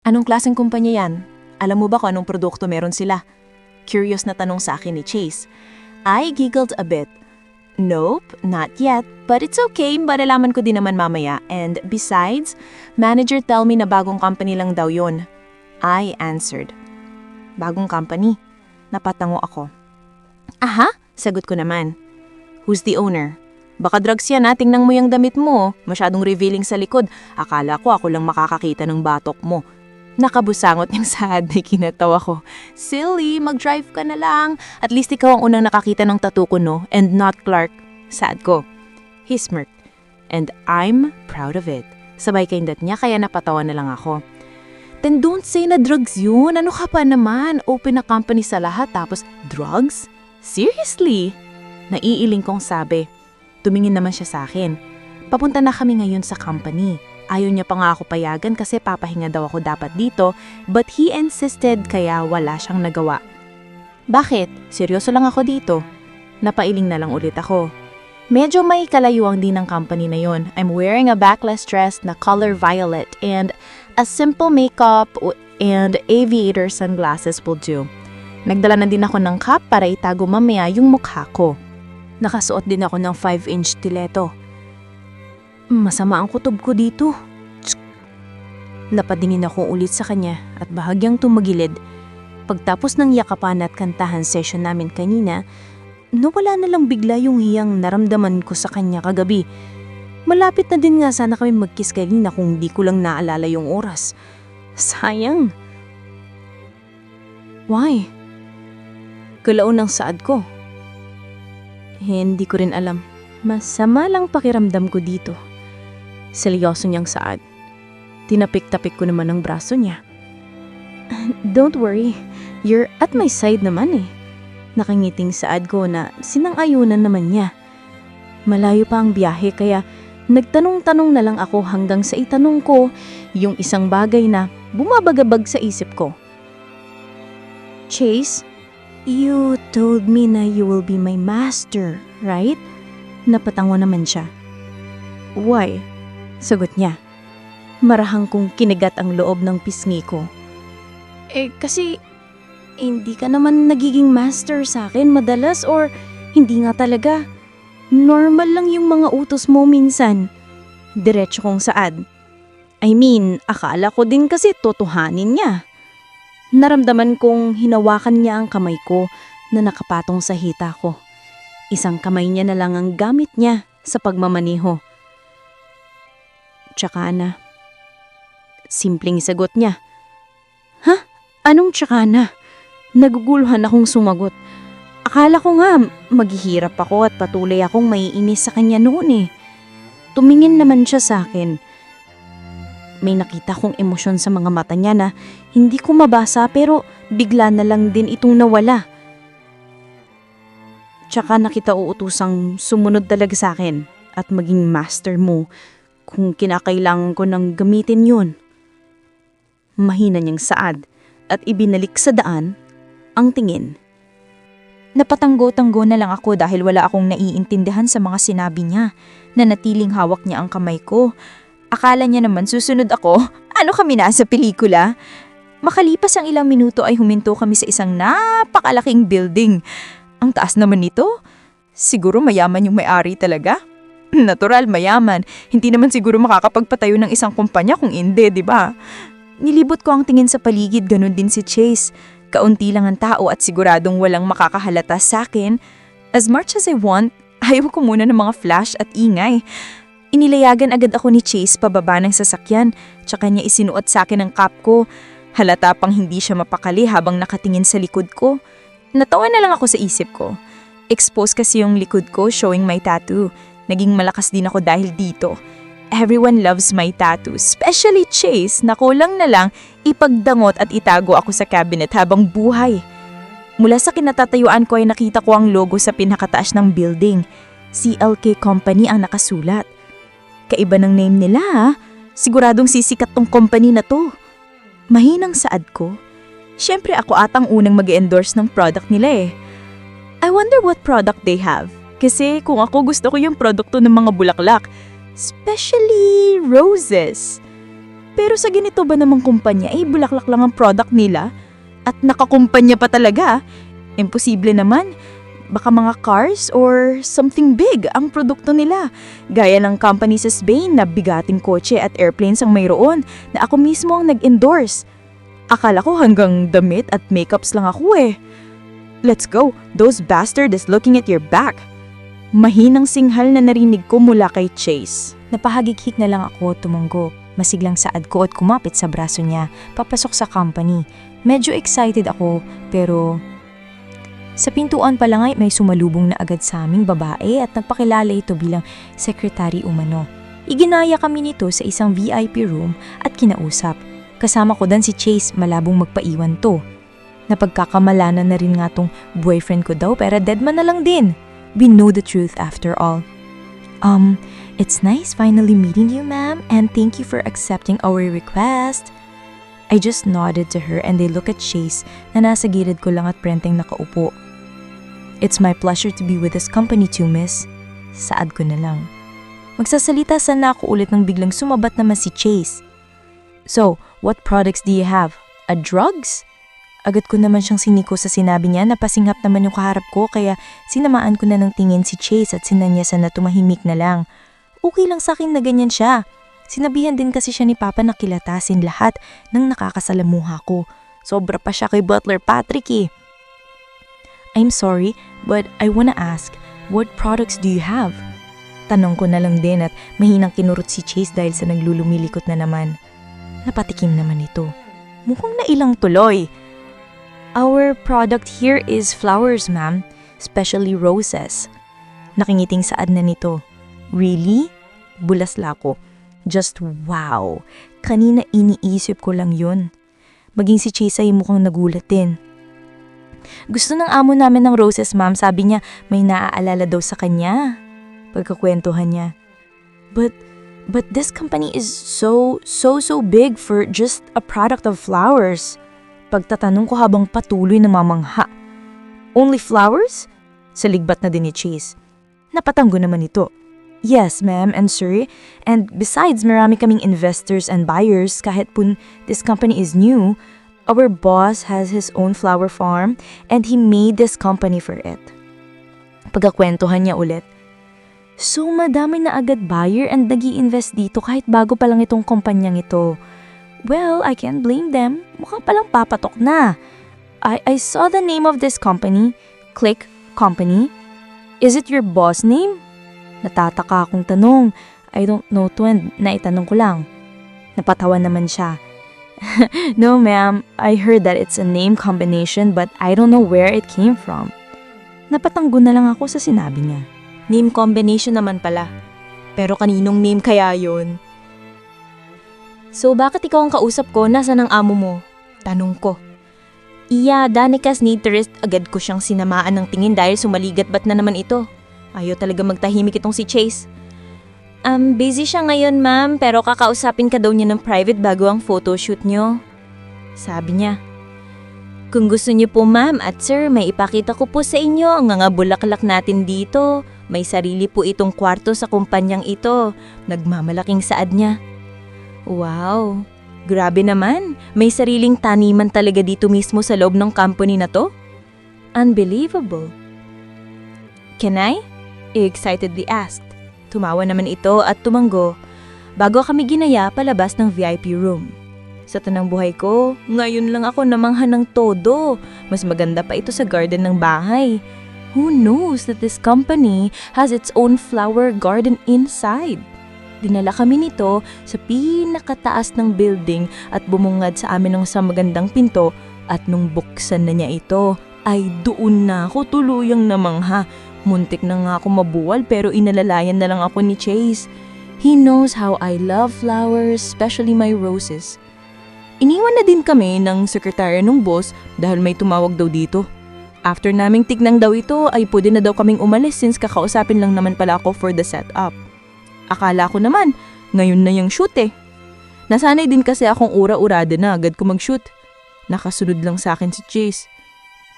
Anong klaseng kumpanya yan? Alam mo ba kung anong produkto meron sila? Curious na tanong sa akin ni Chase. I giggled a bit. Nope, not yet. But it's okay, malalaman ko din naman mamaya. And besides, manager tell me na bagong company lang daw yon. I answered. Bagong company? Napatango ako. Aha, sagot ko naman. Who's the owner? Baka drugs yan ha, tingnan mo yung damit mo. Masyadong revealing sa likod. Akala ko ako lang makakakita ng batok mo. Nakabusangot yung sad na kinatawa ko. Silly, mag-drive ka na lang. At least ikaw ang unang nakakita ng tattoo ko, no? And not Clark. Sad ko. He smirked. And I'm proud of it. Sabay kaindat niya kaya napatawa na lang ako. Then don't say na drugs yun. Ano ka pa naman? Open na company sa lahat tapos drugs? Seriously? Naiiling kong sabi. Tumingin naman siya sa akin. Papunta na kami ngayon sa company. Ayaw niya pa nga ako payagan kasi papahinga daw ako dapat dito, but he insisted kaya wala siyang nagawa. Bakit? Seryoso lang ako dito. Napailing na lang ulit ako. Medyo may kalayuan din ng company na yon. I'm wearing a backless dress na color violet and a simple makeup and aviator sunglasses will do. Nagdala na din ako ng cap para itago mamaya yung mukha ko. Nakasuot din ako ng 5-inch stiletto. Masama ang kutob ko dito. Napadingin ako ulit sa kanya at bahagyang tumagilid. Pagtapos ng yakapan at kantahan session namin kanina, nawala na lang bigla yung hiyang naramdaman ko sa kanya kagabi. Malapit na din nga sana kami mag-kiss kanina kung di ko lang naalala yung oras. Sayang. Why? Galaon ng saad ko. Hindi ko rin alam. Masama lang pakiramdam ko dito. Seryoso niyang saad. Tinapik-tapik ko naman ang braso niya. Don't worry, you're at my side naman eh. Nakangiting saad ko na sinang-ayunan naman niya. Malayo pa ang biyahe kaya nagtanong-tanong na lang ako hanggang sa itanong ko yung isang bagay na bumabagabag sa isip ko. Chase, you told me na you will be my master, right? Napatango naman siya. Why? Sagot niya. Marahang kong kinigat ang loob ng pisngi ko. Kasi hindi ka naman nagiging master sa akin madalas or hindi nga talaga. Normal lang yung mga utos mo minsan. Diretso kong saad. I mean, akala ko din kasi totohanin niya. Naramdaman kong hinawakan niya ang kamay ko na nakapatong sa hita ko. Isang kamay niya na lang ang gamit niya sa pagmamaniho. Tsaka na. Simpleng sagot niya. Ha? Anong tsaka na? Naguguluhan akong sumagot. Akala ko nga maghihirap ako at patuloy akong maiinis sa kanya noon eh. Tumingin naman siya sa akin. May nakita kong emosyon sa mga mata niya na hindi ko mabasa pero bigla na lang din itong nawala. Tsaka nakita uutusang sumunod talaga sa akin at maging master mo kung kinakailangan ko nang gamitin yun. Mahina niyang saad at ibinalik sa daan ang tingin. Napatanggo-tanggo na lang ako dahil wala akong naiintindihan sa mga sinabi niya. Nanatiling hawak niya ang kamay ko. Akala niya naman susunod ako. Ano kami na sa pelikula? Makalipas ang ilang minuto ay huminto kami sa isang napakalaking building. Ang taas naman nito. Siguro mayaman yung may-ari talaga. Natural, mayaman. Hindi naman siguro makakapagpatayo ng isang kumpanya kung hindi, di ba? Nilibot ko ang tingin sa paligid, ganun din si Chase. Kaunti lang ang tao at siguradong walang makakahalata sa akin. As much as I want, ayaw ko muna ng mga flash at ingay. Inilayagan agad ako ni Chase pababa ng sasakyan, tsaka niya isinuot sa akin ang cap ko. Halata pang hindi siya mapakali habang nakatingin sa likod ko. Natawa na lang ako sa isip ko. Exposed kasi yung likod ko showing my tattoo. Naging malakas din ako dahil dito. Everyone loves my tattoo, especially Chase na kulang na lang ipagdangot at itago ako sa cabinet habang buhay. Mula sa kinatatayuan ko ay nakita ko ang logo sa pinakataas ng building. CLK Company ang nakasulat. Kaiba ng name nila ha. Siguradong sisikat tong company na to. Mahinang saad ko. Siyempre ako atang unang mag-endorse ng product nila eh. I wonder what product they have. Kasi kung ako gusto ko yung produkto ng mga bulaklak, especially roses. Pero sa ganito ba namang kumpanya, bulaklak lang ang product nila? At nakakumpanya pa talaga? Imposible naman. Baka mga cars or something big ang produkto nila. Gaya ng company sa Spain na bigating kotse at airplanes ang mayroon na ako mismo ang nag-endorse. Akala ko hanggang damit at makeups lang ako eh. Let's go, those bastard is looking at your back. Mahinang singhal na narinig ko mula kay Chase. Napahagighik na lang ako tumunggo. Masiglang saad ko at kumapit sa braso niya, papasok sa company. Medyo excited ako, pero sa pintuan pa lang ay may sumalubong na agad sa aming babae at nagpakilala ito bilang secretary umano. Iginaya kami nito sa isang VIP room at kinausap. Kasama ko dan si Chase, malabong magpaiwan to. Napagkakamalanan na rin nga tong boyfriend ko daw pero deadman na lang din. We know the truth after all. It's nice finally meeting you, ma'am, and thank you for accepting our request. I just nodded to her and they look at Chase na nasa gilid ko lang at prenteng nakaupo. It's my pleasure to be with this company too, miss. Saad ko na lang. Magsasalita sana ako ulit nang biglang sumabat naman si Chase. So, what products do you have? A drugs? Agad ko naman siyang siniko sa sinabi niya na pasinghap naman yung kaharap ko kaya sinamaan ko na ng tingin si Chase at sinanyasan na tumahimik na lang. Okay lang sa akin na ganyan siya. Sinabihan din kasi siya ni Papa na kilatasin lahat ng nakakasalamuha ko. Sobra pa siya kay Butler Patrick eh. I'm sorry, but I wanna ask, what products do you have? Tanong ko na lang din at mahinang kinurot si Chase dahil sa naglulumilikot na naman. Napatikim naman ito. Mukhang nailang tuloy. Our product here is flowers, ma'am, especially roses. Nakingiting saad na nito. Really? Bulasla ko. Just wow. Kanina iniisip ko lang yun. Maging si Chase ay mukhang nagulat din. Gusto ng amo namin ng roses, ma'am. Sabi niya may naaalala daw sa kanya. Pagkakwentuhan niya. But this company is so big for just a product of flowers. Pagtatanong ko habang patuloy na mamangha. Only flowers? Saligbat na din ni Chase. Napatanggo naman ito. Yes, ma'am and sir. And besides, marami kaming investors and buyers kahit po this company is new. Our boss has his own flower farm and he made this company for it. Pagkakwentuhan niya ulit. So madami na agad buyer and nag-i-invest dito kahit bago pa lang itong kumpanyang ito. Well, I can't blame them. Mukhang palang papatok na. I saw the name of this company. Click Company. Is it your boss name? Natataka akong tanong. I don't know to and naitanong ko lang. Napatawa naman siya. No ma'am, I heard that it's a name combination but I don't know where it came from. Napatanggo na lang ako sa sinabi niya. Name combination naman pala. Pero kaninong name kaya yun? So bakit ikaw ang kausap ko? Nasaan ang amo mo? Tanong ko. Iya, Danikas Nitrist, agad ko siyang sinamaan ng tingin dahil sumaligat ba't na naman ito? Ayaw talaga magtahimik itong si Chase. Busy siya ngayon ma'am, pero kakausapin ka daw niya ng private bago ang photoshoot niyo. Sabi niya. Kung gusto niyo po ma'am at sir, may ipakita ko po sa inyo ang mga bulaklak natin dito. May sarili po itong kwarto sa kumpanyang ito. Nagmamalaking saad niya. Wow, grabe naman. May sariling taniman talaga dito mismo sa loob ng company na to. Unbelievable. Can I? Excitedly asked. Tumawa naman ito at tumanggo bago kami ginaya palabas ng VIP room. Sa tanang buhay ko, ngayon lang ako namangha ng todo. Mas maganda pa ito sa garden ng bahay. Who knows that this company has its own flower garden inside? Dinala kami nito sa pinakataas ng building at bumungad sa amin ng sa magandang pinto at nung buksan na niya ito, ay doon na ako tuluyang namangha. Muntik na nga ako mabuwal pero inalalayan na lang ako ni Chase. He knows how I love flowers, especially my roses. Iniwan na din kami ng sekretarya ng boss dahil may tumawag daw dito. After naming tignang daw ito ay pwede na daw kaming umalis since kakausapin lang naman pala ako for the setup. Akala ko naman, ngayon na yung shoot eh. Nasanay din kasi akong ura-urada na agad ko mag-shoot. Nakasunod lang sa akin si Chase.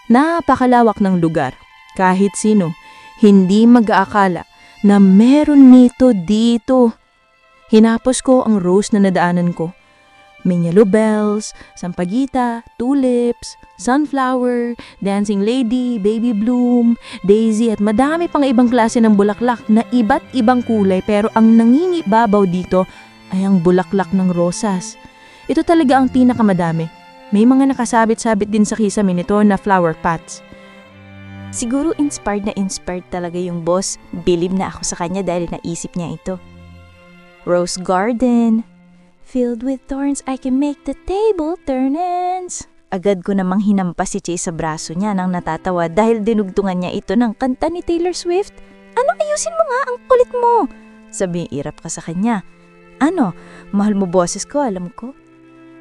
Napakalawak ng lugar. Kahit sino, hindi mag-aakala na meron nito dito. Hinapos ko ang rose na nadaanan ko. May yellow bells, sampagita, tulips, sunflower, dancing lady, baby bloom, daisy at madami pang ibang klase ng bulaklak na iba't ibang kulay pero ang nangingibabaw dito ay ang bulaklak ng rosas. Ito talaga ang pinakamadami. May mga nakasabit-sabit din sa kisame nito na flower pots. Siguro inspired talaga yung boss. Bilib na ako sa kanya dahil naisip niya ito. Rose garden. Filled with thorns, I can make the table turn ends. Agad ko namang hinampas si Chase sa braso niya nang natatawa dahil dinugtungan niya ito ng kanta ni Taylor Swift. Ano, ayusin mo nga, ang kulit mo. Sabi irap ka sa kanya. Ano, mahal mo boses ko, alam ko.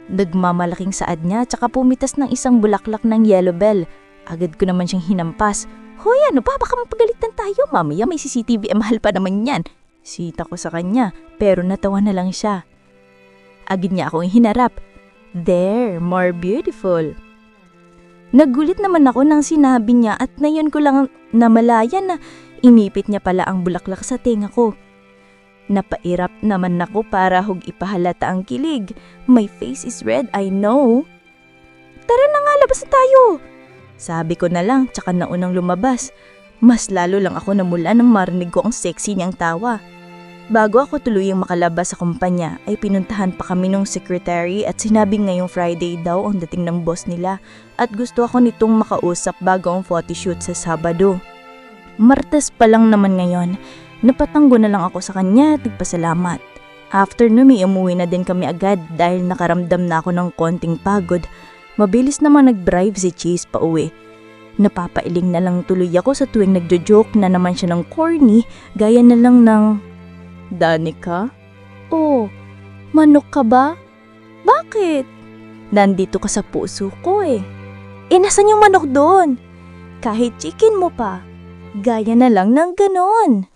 Nagmamalaking saad niya tsaka pumitas ng isang bulaklak ng yellow bell. Agad ko naman siyang hinampas. Hoy, ano ba? Baka mapagalitan tayo. Mamaya may CCTV, mahal pa naman yan. Sita ko sa kanya, pero natawa na lang siya. Agad niya akong hinarap. There, more beautiful. Nagulit naman ako nang sinabi niya at ngayon ko lang namalayan na inipit niya pala ang bulaklak sa tenga ko. Napairap naman ako para hug ipahalata ang kilig. My face is red, I know. Tara na nga, labas na tayo. Sabi ko na lang, tsaka naunang lumabas. Mas lalo lang ako namula nang marinig ko ang sexy niyang tawa. Bago ako tuluyang makalabas sa kumpanya ay pinuntahan pa kami ng secretary at sinabing ngayong Friday daw ang dating ng boss nila at gusto ako nitong makausap bago ang photoshoot sa Sabado. Martes pa lang naman ngayon, napatanggo na lang ako sa kanya at nagpasalamat. After nun may umuwi na din kami agad dahil nakaramdam na ako ng konting pagod. Mabilis naman nag-drive si Chase pa uwi. Napapailing na lang tuloy ako sa tuwing nagjo-joke na naman siya ng corny gaya na lang ng Danica? Oh, manok ka ba? Bakit? Nandito ka sa puso ko eh. Nasan yung manok doon? Kahit chicken mo pa. Gaya na lang ng ganon.